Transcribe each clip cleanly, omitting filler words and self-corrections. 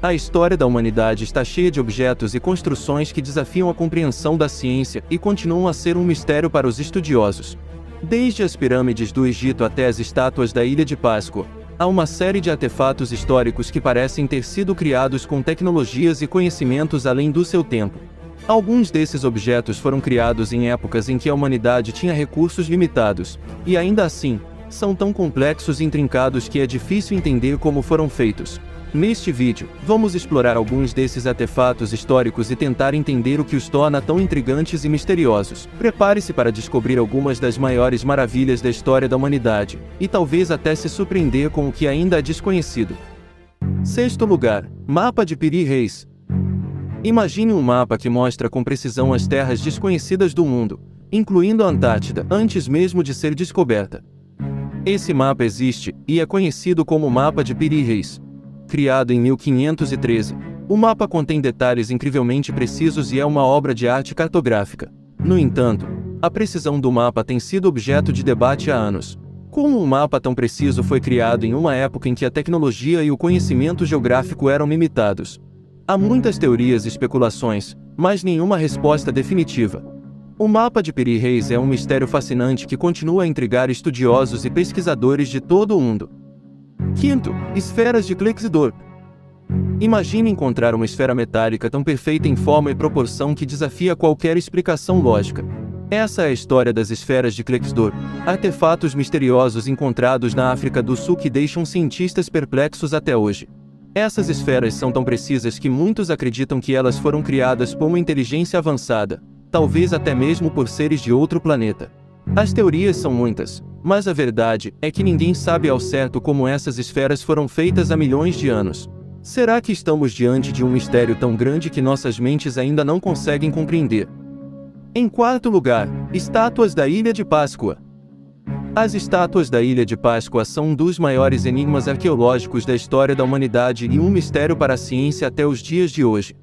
A história da humanidade está cheia de objetos e construções que desafiam a compreensão da ciência e continuam a ser um mistério para os estudiosos. Desde as pirâmides do Egito até as estátuas da Ilha de Páscoa, há uma série de artefatos históricos que parecem ter sido criados com tecnologias e conhecimentos além do seu tempo. Alguns desses objetos foram criados em épocas em que a humanidade tinha recursos limitados, e ainda assim, são tão complexos e intrincados que é difícil entender como foram feitos. Neste vídeo, vamos explorar alguns desses artefatos históricos e tentar entender o que os torna tão intrigantes e misteriosos. Prepare-se para descobrir algumas das maiores maravilhas da história da humanidade, e talvez até se surpreender com o que ainda é desconhecido. Sexto lugar, Mapa de Piri Reis. Imagine um mapa que mostra com precisão as terras desconhecidas do mundo, incluindo a Antártida, antes mesmo de ser descoberta. Esse mapa existe, e é conhecido como Mapa de Piri Reis. Criado em 1513, o mapa contém detalhes incrivelmente precisos e é uma obra de arte cartográfica. No entanto, a precisão do mapa tem sido objeto de debate há anos. Como um mapa tão preciso foi criado em uma época em que a tecnologia e o conhecimento geográfico eram limitados? Há muitas teorias e especulações, mas nenhuma resposta definitiva. O mapa de Piri Reis é um mistério fascinante que continua a intrigar estudiosos e pesquisadores de todo o mundo. Quinto, esferas de Klexdorp. Imagine encontrar uma esfera metálica tão perfeita em forma e proporção que desafia qualquer explicação lógica. Essa é a história das esferas de Klexdorp, artefatos misteriosos encontrados na África do Sul que deixam cientistas perplexos até hoje. Essas esferas são tão precisas que muitos acreditam que elas foram criadas por uma inteligência avançada, talvez até mesmo por seres de outro planeta. As teorias são muitas, mas a verdade é que ninguém sabe ao certo como essas esferas foram feitas há milhões de anos. Será que estamos diante de um mistério tão grande que nossas mentes ainda não conseguem compreender? Em quarto lugar, estátuas da Ilha de Páscoa. As estátuas da Ilha de Páscoa são um dos maiores enigmas arqueológicos da história da humanidade e um mistério para a ciência até os dias de hoje.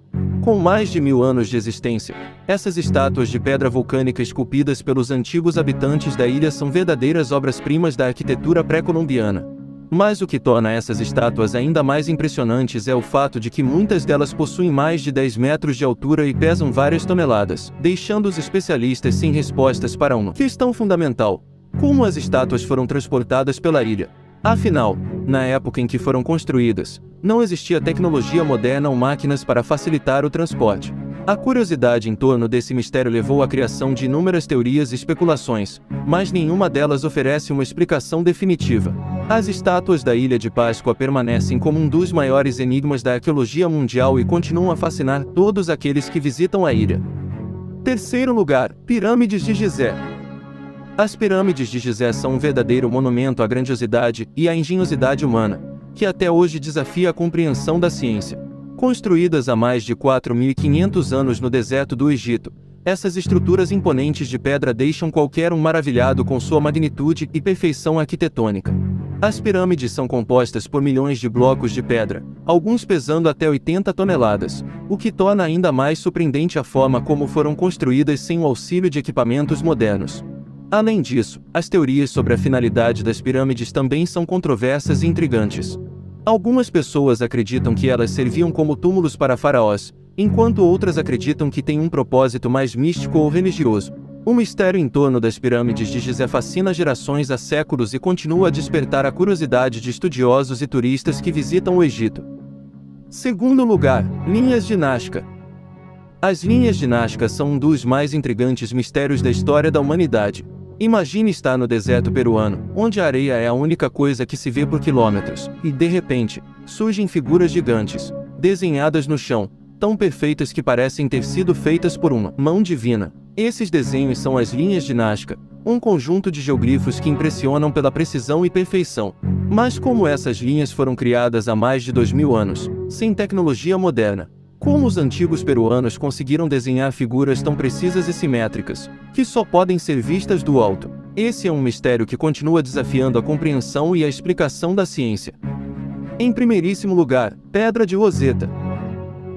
Com mais de 1000 anos de existência, essas estátuas de pedra vulcânica esculpidas pelos antigos habitantes da ilha são verdadeiras obras-primas da arquitetura pré-colombiana. Mas o que torna essas estátuas ainda mais impressionantes é o fato de que muitas delas possuem mais de 10 metros de altura e pesam várias toneladas, deixando os especialistas sem respostas para uma questão fundamental: como as estátuas foram transportadas pela ilha? Afinal, na época em que foram construídas, não existia tecnologia moderna ou máquinas para facilitar o transporte. A curiosidade em torno desse mistério levou à criação de inúmeras teorias e especulações, mas nenhuma delas oferece uma explicação definitiva. As estátuas da Ilha de Páscoa permanecem como um dos maiores enigmas da arqueologia mundial e continuam a fascinar todos aqueles que visitam a ilha. Terceiro lugar, Pirâmides de Gizé. As pirâmides de Gizé são um verdadeiro monumento à grandiosidade e à engenhosidade humana, que até hoje desafia a compreensão da ciência. Construídas há mais de 4.500 anos no deserto do Egito, essas estruturas imponentes de pedra deixam qualquer um maravilhado com sua magnitude e perfeição arquitetônica. As pirâmides são compostas por milhões de blocos de pedra, alguns pesando até 80 toneladas, o que torna ainda mais surpreendente a forma como foram construídas sem o auxílio de equipamentos modernos. Além disso, as teorias sobre a finalidade das pirâmides também são controversas e intrigantes. Algumas pessoas acreditam que elas serviam como túmulos para faraós, enquanto outras acreditam que têm um propósito mais místico ou religioso. O mistério em torno das pirâmides de Gizé fascina gerações há séculos e continua a despertar a curiosidade de estudiosos e turistas que visitam o Egito. Segundo lugar, linhas de Nazca. As linhas de Nazca são um dos mais intrigantes mistérios da história da humanidade. Imagine estar no deserto peruano, onde a areia é a única coisa que se vê por quilômetros, e de repente, surgem figuras gigantes, desenhadas no chão, tão perfeitas que parecem ter sido feitas por uma mão divina. Esses desenhos são as linhas de Nazca, um conjunto de geoglifos que impressionam pela precisão e perfeição. Mas como essas linhas foram criadas há mais de 2000 anos, sem tecnologia moderna? Como os antigos peruanos conseguiram desenhar figuras tão precisas e simétricas, que só podem ser vistas do alto? Esse é um mistério que continua desafiando a compreensão e a explicação da ciência. Em primeiríssimo lugar, Pedra de Roseta.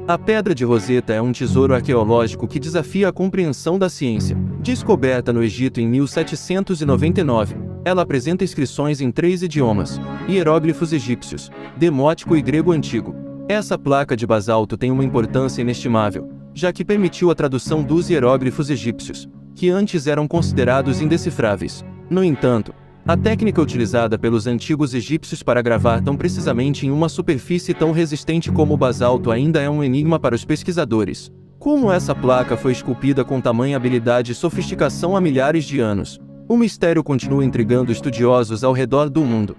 A Pedra de Roseta é um tesouro arqueológico que desafia a compreensão da ciência. Descoberta no Egito em 1799, ela apresenta inscrições em 3 idiomas: hieróglifos egípcios, demótico e grego antigo. Essa placa de basalto tem uma importância inestimável, já que permitiu a tradução dos hieróglifos egípcios, que antes eram considerados indecifráveis. No entanto, a técnica utilizada pelos antigos egípcios para gravar tão precisamente em uma superfície tão resistente como o basalto ainda é um enigma para os pesquisadores. Como essa placa foi esculpida com tamanha habilidade e sofisticação há milhares de anos? O mistério continua intrigando estudiosos ao redor do mundo.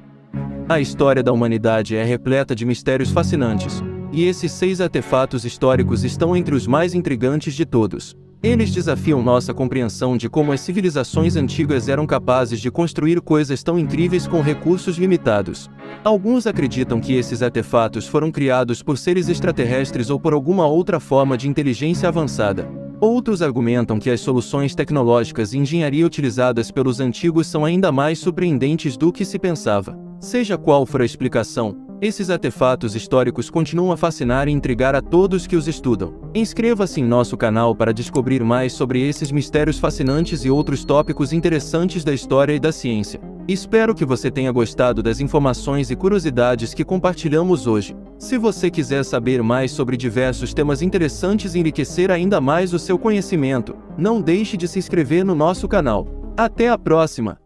A história da humanidade é repleta de mistérios fascinantes, e esses 6 artefatos históricos estão entre os mais intrigantes de todos. Eles desafiam nossa compreensão de como as civilizações antigas eram capazes de construir coisas tão incríveis com recursos limitados. Alguns acreditam que esses artefatos foram criados por seres extraterrestres ou por alguma outra forma de inteligência avançada. Outros argumentam que as soluções tecnológicas e engenharia utilizadas pelos antigos são ainda mais surpreendentes do que se pensava. Seja qual for a explicação, esses artefatos históricos continuam a fascinar e intrigar a todos que os estudam. Inscreva-se em nosso canal para descobrir mais sobre esses mistérios fascinantes e outros tópicos interessantes da história e da ciência. Espero que você tenha gostado das informações e curiosidades que compartilhamos hoje. Se você quiser saber mais sobre diversos temas interessantes e enriquecer ainda mais o seu conhecimento, não deixe de se inscrever no nosso canal. Até a próxima!